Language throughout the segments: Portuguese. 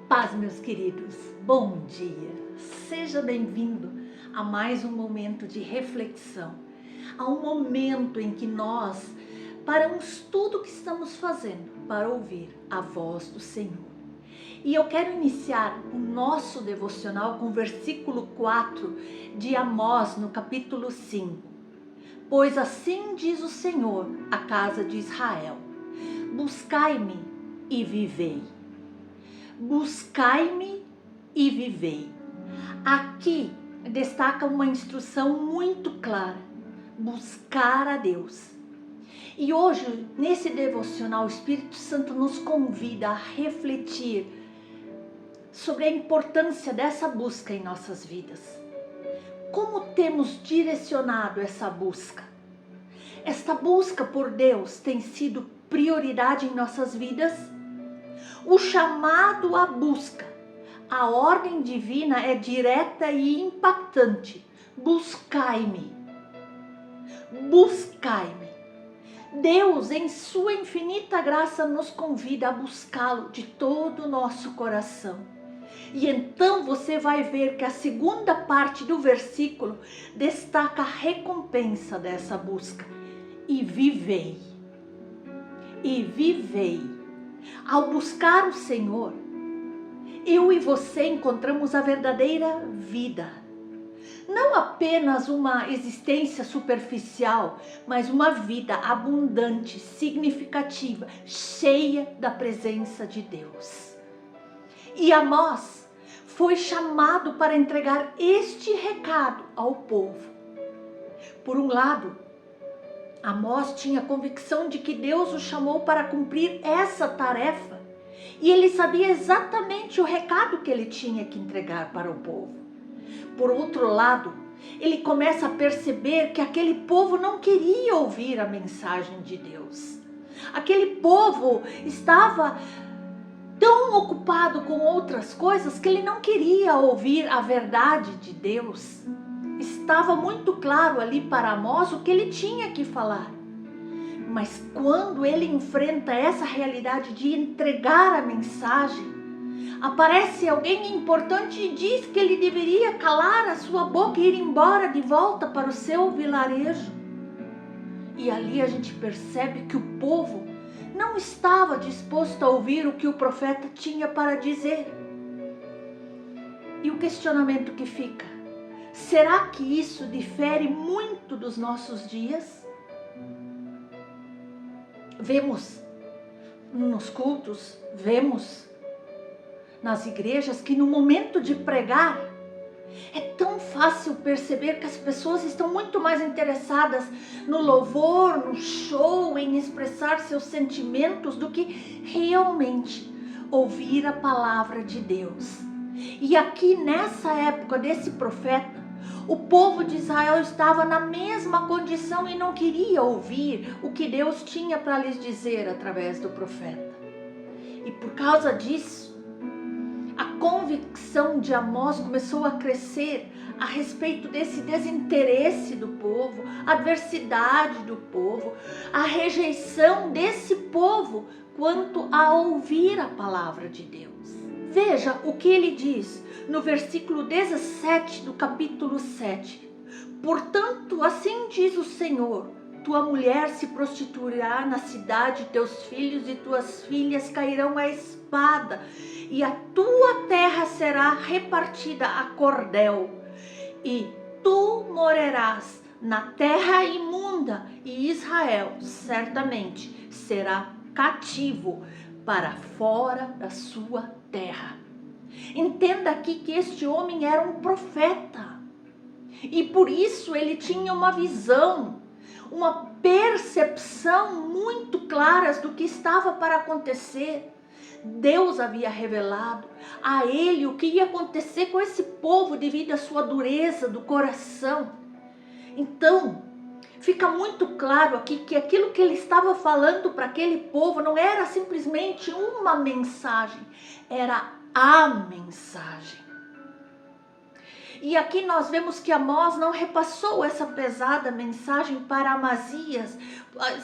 Paz, meus queridos, bom dia, seja bem-vindo a mais um momento de reflexão, a um momento em que nós paramos tudo o que estamos fazendo para ouvir a voz do Senhor. E eu quero iniciar o nosso devocional com o versículo 4 de Amós, no capítulo 5. Pois assim diz o Senhor à casa de Israel: buscai-me e vivei. Buscai-me e vivei. Aqui destaca uma instrução muito clara: buscar a Deus. E hoje, nesse devocional, o Espírito Santo nos convida a refletir sobre a importância dessa busca em nossas vidas. Como temos direcionado essa busca? Esta busca por Deus tem sido prioridade em nossas vidas? O chamado à busca, a ordem divina é direta e impactante. Buscai-me. Buscai-me. Deus, em sua infinita graça, nos convida a buscá-lo de todo o nosso coração. E então você vai ver que a segunda parte do versículo destaca a recompensa dessa busca. E vivei. E vivei. Ao buscar o Senhor, eu e você encontramos a verdadeira vida. Não apenas uma existência superficial, mas uma vida abundante, significativa, cheia da presença de Deus. E Amós foi chamado para entregar este recado ao povo. Por um lado, Amós tinha convicção de que Deus o chamou para cumprir essa tarefa. E ele sabia exatamente o recado que ele tinha que entregar para o povo. Por outro lado, ele começa a perceber que aquele povo não queria ouvir a mensagem de Deus. Aquele povo estava tão ocupado com outras coisas que ele não queria ouvir a verdade de Deus. Estava muito claro ali para Amós o que ele tinha que falar. Mas quando ele enfrenta essa realidade de entregar a mensagem, aparece alguém importante e diz que ele deveria calar a sua boca e ir embora de volta para o seu vilarejo. E ali a gente percebe que o povo não estava disposto a ouvir o que o profeta tinha para dizer. E o questionamento que fica: será que isso difere muito dos nossos dias? Vemos nos cultos, vemos nas igrejas que no momento de pregar é tão fácil perceber que as pessoas estão muito mais interessadas no louvor, no show, em expressar seus sentimentos do que realmente ouvir a palavra de Deus. E aqui nessa época desse profeta, o povo de Israel estava na mesma condição e não queria ouvir o que Deus tinha para lhes dizer através do profeta. E por causa disso, a convicção de Amós começou a crescer a respeito desse desinteresse do povo, a adversidade do povo, a rejeição desse povo quanto a ouvir a palavra de Deus. Veja o que ele diz no versículo 17 do capítulo 7. Portanto, assim diz o Senhor: tua mulher se prostituirá na cidade, teus filhos e tuas filhas cairão à espada, e a tua terra será repartida a cordel, e tu morarás na terra imunda, e Israel certamente será cativo para fora da sua terra. Entenda aqui que este homem era um profeta, e por isso ele tinha uma visão, uma percepção muito claras do que estava para acontecer. Deus havia revelado a ele o que ia acontecer com esse povo devido à sua dureza do coração. Então, fica muito claro aqui que aquilo que ele estava falando para aquele povo não era simplesmente uma mensagem, era a mensagem. E aqui nós vemos que Amós não repassou essa pesada mensagem para Amazias,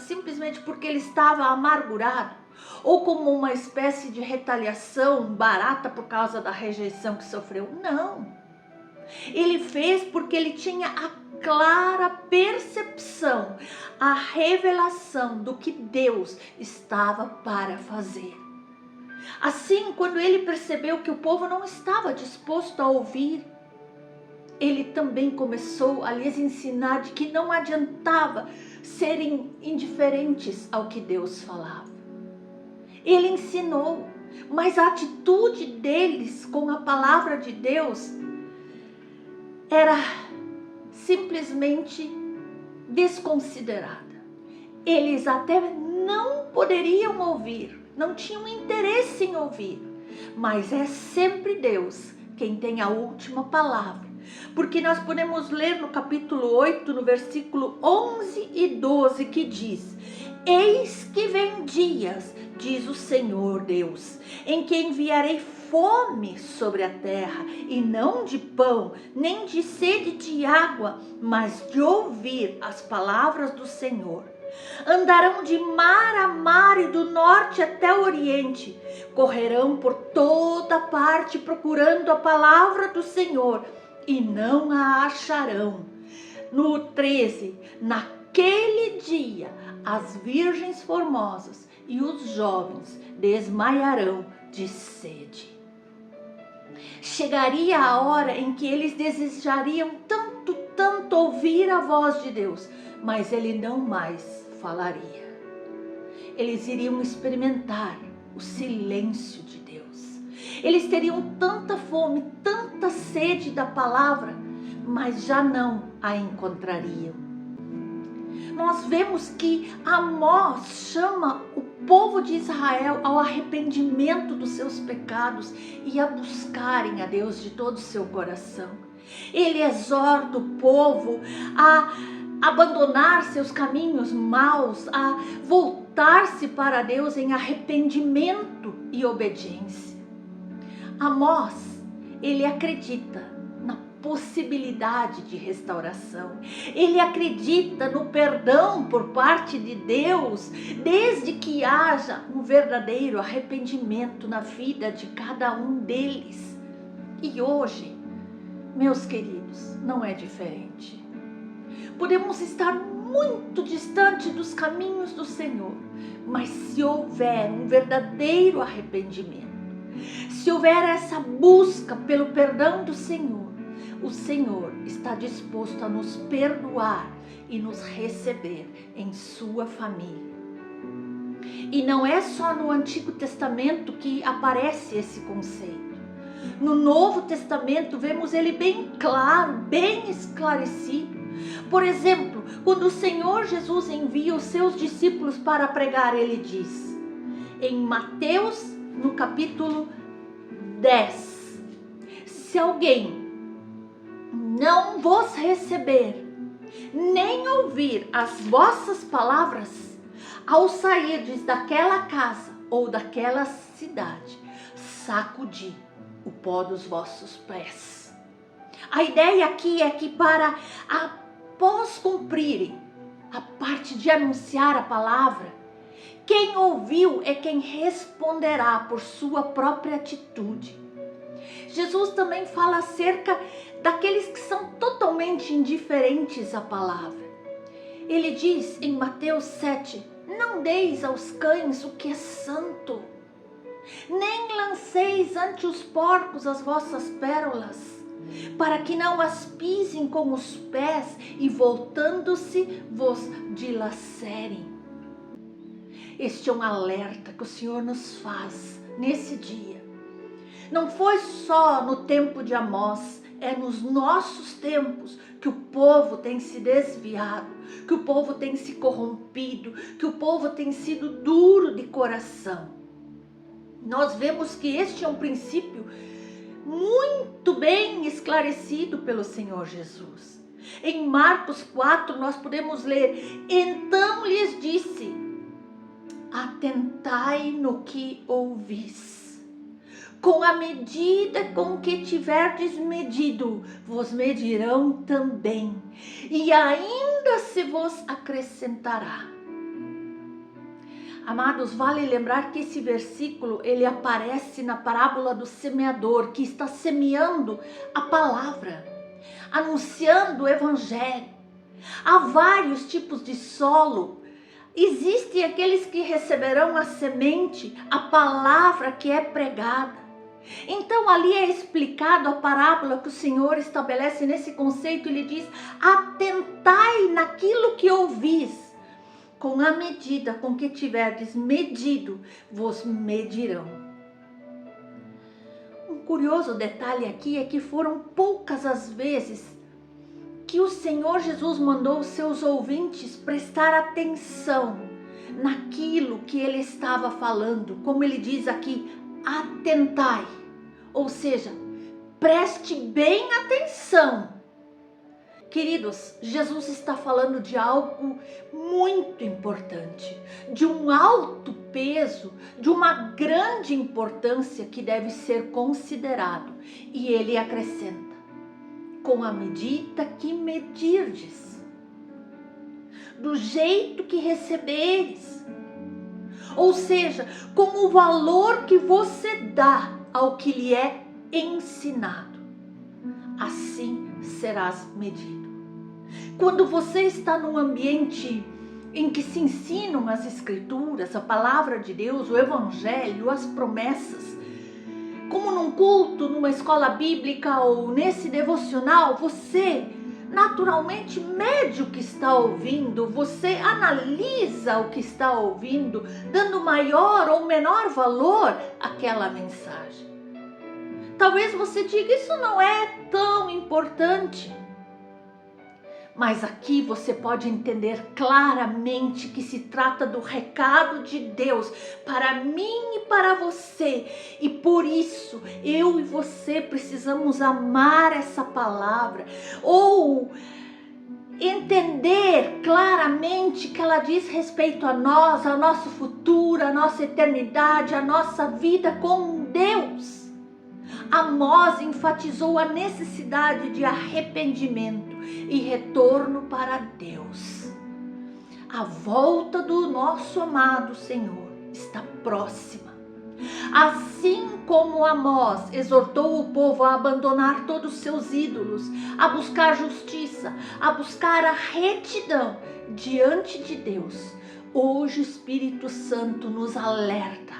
simplesmente porque ele estava amargurado. ou como uma espécie de retaliação barata por causa da rejeição que sofreu. Não. Ele fez porque ele tinha a clara percepção, a revelação do que Deus estava para fazer. Assim, quando ele percebeu que o povo não estava disposto a ouvir, ele também começou a lhes ensinar de que não adiantava serem indiferentes ao que Deus falava. Ele ensinou, mas a atitude deles com a palavra de Deus era simplesmente desconsiderada. Eles até não poderiam ouvir, não tinham interesse em ouvir, mas é sempre Deus quem tem a última palavra. Porque nós podemos ler no capítulo 8, no versículo 11 e 12, que diz: Eis que vem dias, diz o Senhor Deus, em que enviarei fome sobre a terra, e não de pão, nem de sede de água, mas de ouvir as palavras do Senhor. Andarão de mar a mar e do norte até o oriente, correrão por toda parte procurando a palavra do Senhor, e não a acharão. No 13, naquele dia, as virgens formosas e os jovens desmaiarão de sede. Chegaria a hora em que eles desejariam tanto ouvir a voz de Deus, mas ele não mais falaria. Eles iriam experimentar o silêncio de Deus. Eles teriam tanta fome, tanta sede da palavra, mas já não a encontrariam. Nós vemos que Amós chama o povo de Israel ao arrependimento dos seus pecados e a buscarem a Deus de todo o seu coração. Ele exorta o povo a abandonar seus caminhos maus, a voltar-se para Deus em arrependimento e obediência. Amós, ele acredita na possibilidade de restauração. Ele acredita no perdão por parte de Deus, desde que haja um verdadeiro arrependimento na vida de cada um deles. E hoje, meus queridos, não é diferente. Podemos estar muito distante dos caminhos do Senhor, mas se houver um verdadeiro arrependimento, se houver essa busca pelo perdão do Senhor, o Senhor está disposto a nos perdoar e nos receber em sua família. E não é só no Antigo Testamento que aparece esse conceito. No Novo Testamento vemos ele bem claro, bem esclarecido. Por exemplo, quando o Senhor Jesus envia os seus discípulos para pregar, ele diz, em Mateus, no capítulo 10, se alguém não vos receber, nem ouvir as vossas palavras, ao sairdes daquela casa ou daquela cidade, sacudi o pó dos vossos pés. A ideia aqui é que após cumprirem a parte de anunciar a palavra, quem ouviu é quem responderá por sua própria atitude. Jesus também fala acerca daqueles que são totalmente indiferentes à palavra. Ele diz em Mateus 7, não deis aos cães o que é santo, nem lanceis ante os porcos as vossas pérolas, para que não as pisem com os pés e voltando-se vos dilacerem. Este é um alerta que o Senhor nos faz nesse dia. Não foi só no tempo de Amós, é nos nossos tempos que o povo tem se desviado, que o povo tem se corrompido, que o povo tem sido duro de coração. Nós vemos que este é um princípio muito bem esclarecido pelo Senhor Jesus. Em Marcos 4 nós podemos ler, então lhes disse, atentai no que ouvis. Com a medida com que tiverdes medido, vos medirão também, e ainda se vos acrescentará. Amados, vale lembrar que esse versículo, ele aparece na parábola do semeador, que está semeando a palavra, anunciando o evangelho. Há vários tipos de solo. Existem aqueles que receberão a semente, a palavra que é pregada. Então ali é explicado a parábola que o Senhor estabelece nesse conceito. Ele diz: atentai naquilo que ouvis, com a medida com que tiverdes medido, vos medirão. Um curioso detalhe aqui é que foram poucas as vezes que o Senhor Jesus mandou os seus ouvintes prestar atenção naquilo que ele estava falando. Como ele diz aqui, atentai, ou seja, preste bem atenção. Queridos, Jesus está falando de algo muito importante, de um alto peso, de uma grande importância que deve ser considerado. E ele acrescenta: com a medida que medirdes, do jeito que receberes, ou seja, com o valor que você dá ao que lhe é ensinado, assim serás medido. Quando você está num ambiente em que se ensinam as escrituras, a palavra de Deus, o evangelho, as promessas, como num culto, numa escola bíblica ou nesse devocional, você naturalmente mede o que está ouvindo, você analisa o que está ouvindo, dando maior ou menor valor àquela mensagem. Talvez você diga: isso não é tão importante. Mas aqui você pode entender claramente que se trata do recado de Deus para mim e para você. E por isso eu e você precisamos amar essa palavra, ou entender claramente que ela diz respeito a nós, ao nosso futuro, à nossa eternidade, à nossa vida com Deus. Amós enfatizou a necessidade de arrependimento e retorno para Deus. A volta do nosso amado Senhor está próxima. Assim como Amós exortou o povo a abandonar todos os seus ídolos, a buscar justiça, a buscar a retidão diante de Deus, hoje o Espírito Santo nos alerta: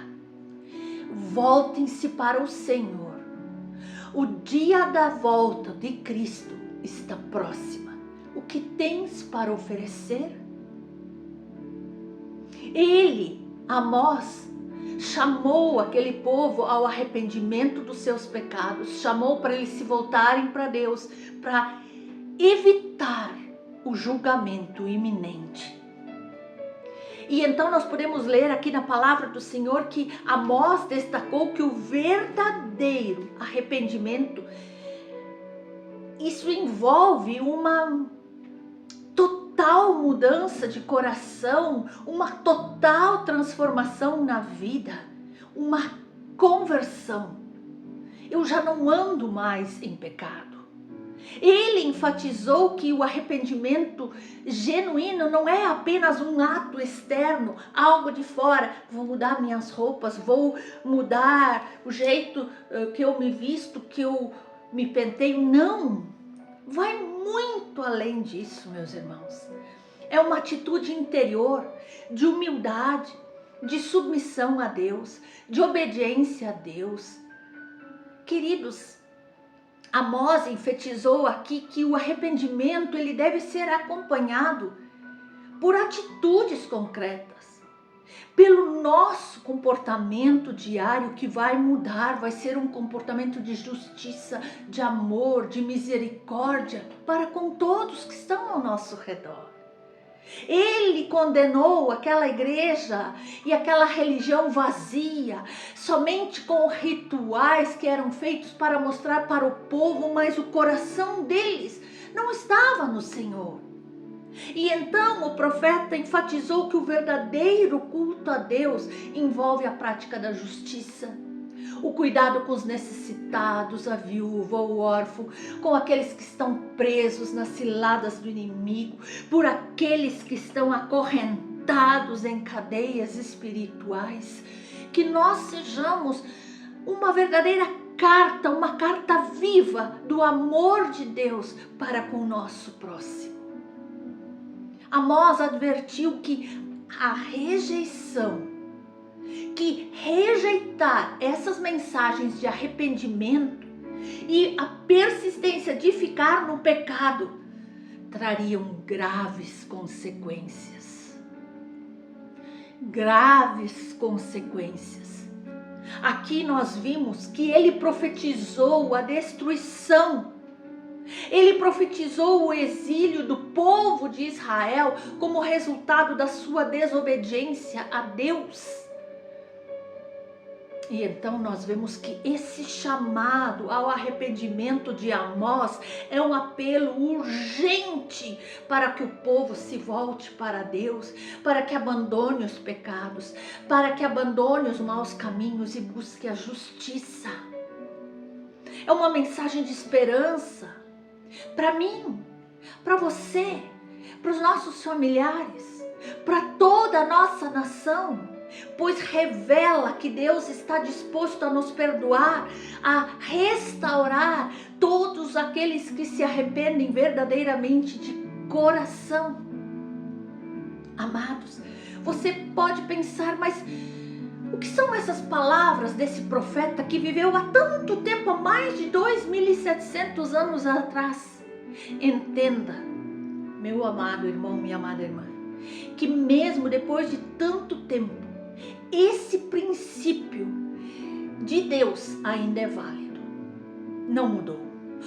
voltem-se para o Senhor. O dia da volta de Cristo está próxima. O que tens para oferecer? Ele, Amós, chamou aquele povo ao arrependimento dos seus pecados, chamou para eles se voltarem para Deus, para evitar o julgamento iminente. E então nós podemos ler aqui na palavra do Senhor que Amós destacou que o verdadeiro arrependimento, isso envolve uma total mudança de coração, uma total transformação na vida, uma conversão. Eu já não ando mais em pecado. Ele enfatizou que o arrependimento genuíno não é apenas um ato externo, algo de fora. Vou mudar minhas roupas, vou mudar o jeito que eu me visto, que eu me penteio. Não, vai muito além disso, meus irmãos. É uma atitude interior, de humildade, de submissão a Deus, de obediência a Deus. Queridos, Amós enfatizou aqui que o arrependimento ele deve ser acompanhado por atitudes concretas, pelo nosso comportamento diário que vai mudar, vai ser um comportamento de justiça, de amor, de misericórdia para com todos que estão ao nosso redor. Ele condenou aquela igreja e aquela religião vazia, somente com rituais que eram feitos para mostrar para o povo, mas o coração deles não estava no Senhor. E então o profeta enfatizou que o verdadeiro culto a Deus envolve a prática da justiça, o cuidado com os necessitados, a viúva, o órfão, com aqueles que estão presos nas ciladas do inimigo, por aqueles que estão acorrentados atados em cadeias espirituais, que nós sejamos uma verdadeira carta, uma carta viva do amor de Deus para com o nosso próximo. Amós advertiu que a rejeição, que rejeitar essas mensagens de arrependimento e a persistência de ficar no pecado trariam graves consequências. Graves consequências. Aqui nós vimos que ele profetizou a destruição. Ele profetizou o exílio do povo de Israel como resultado da sua desobediência a Deus. E então nós vemos que esse chamado ao arrependimento de Amós é um apelo urgente para que o povo se volte para Deus, para que abandone os pecados, para que abandone os maus caminhos e busque a justiça. É uma mensagem de esperança para mim, para você, para os nossos familiares, para toda a nossa nação. Pois revela que Deus está disposto a nos perdoar, a restaurar todos aqueles que se arrependem verdadeiramente de coração. Amados, você pode pensar, mas o que são essas palavras desse profeta que viveu há tanto tempo, há mais de 2.700 anos atrás? Entenda, meu amado irmão, minha amada irmã, que mesmo depois de tanto tempo, esse princípio de Deus ainda é válido, não mudou.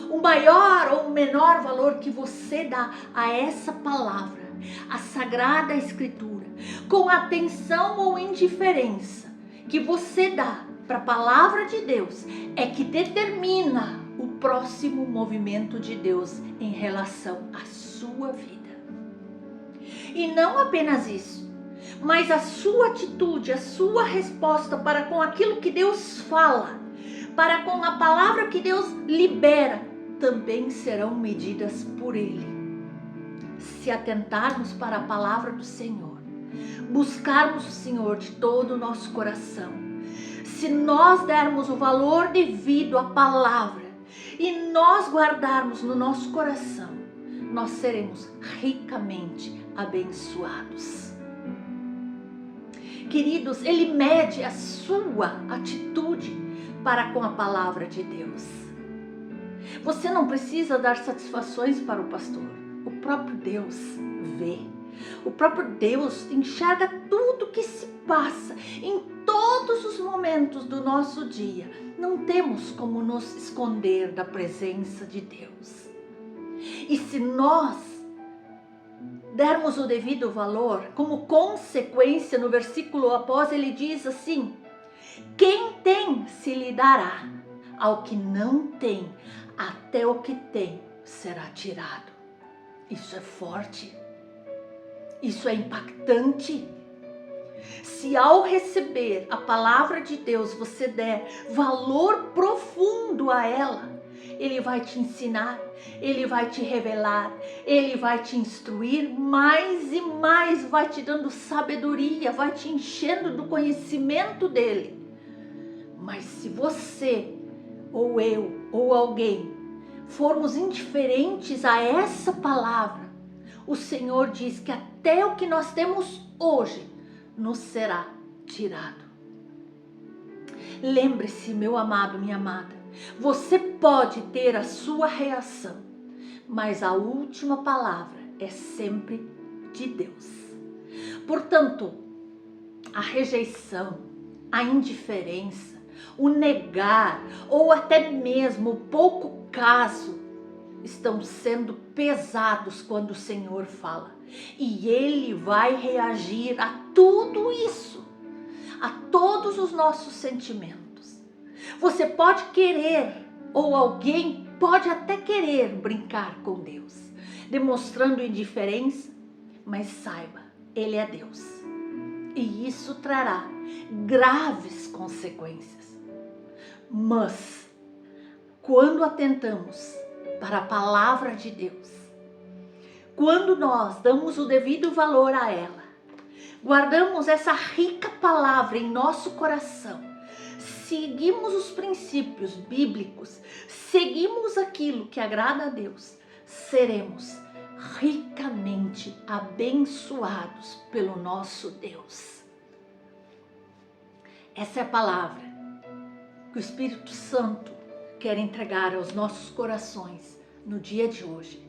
O maior ou o menor valor que você dá a essa palavra, a Sagrada Escritura, com atenção ou indiferença que você dá para a palavra de Deus, é que determina o próximo movimento de Deus em relação à sua vida. E não apenas isso, mas a sua atitude, a sua resposta para com aquilo que Deus fala, para com a palavra que Deus libera, também serão medidas por Ele. Se atentarmos para a palavra do Senhor, buscarmos o Senhor de todo o nosso coração, se nós dermos o valor devido à palavra e nós guardarmos no nosso coração, nós seremos ricamente abençoados. Queridos, Ele mede a sua atitude para com a palavra de Deus. Você não precisa dar satisfações para o pastor. O próprio Deus vê. O próprio Deus enxerga tudo que se passa em todos os momentos do nosso dia. Não temos como nos esconder da presença de Deus. E se nós dermos o devido valor, como consequência, no versículo após ele diz assim: quem tem se lhe dará, ao que não tem, até o que tem será tirado. Isso é forte, isso é impactante. Se ao receber a palavra de Deus você der valor profundo a ela, Ele vai te ensinar, Ele vai te revelar, Ele vai te instruir mais e mais, vai te dando sabedoria, vai te enchendo do conhecimento dEle. Mas se você, ou eu, ou alguém, formos indiferentes a essa palavra, o Senhor diz que até o que nós temos hoje nos será tirado. Lembre-se, meu amado, minha amada, você pode ter a sua reação, mas a última palavra é sempre de Deus. Portanto, a rejeição, a indiferença, o negar ou até mesmo o pouco caso estão sendo pesados quando o Senhor fala. E Ele vai reagir a tudo isso, a todos os nossos sentimentos. Você pode querer, ou alguém pode até querer brincar com Deus, demonstrando indiferença, mas saiba, Ele é Deus. E isso trará graves consequências. Mas, quando atentamos para a palavra de Deus, quando nós damos o devido valor a ela, guardamos essa rica palavra em nosso coração, seguimos os princípios bíblicos, seguimos aquilo que agrada a Deus, seremos ricamente abençoados pelo nosso Deus. Essa é a palavra que o Espírito Santo quer entregar aos nossos corações no dia de hoje.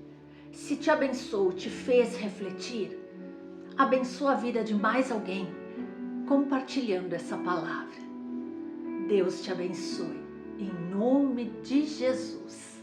Se te abençoou, te fez refletir, abençoa a vida de mais alguém compartilhando essa palavra. Deus te abençoe, em nome de Jesus.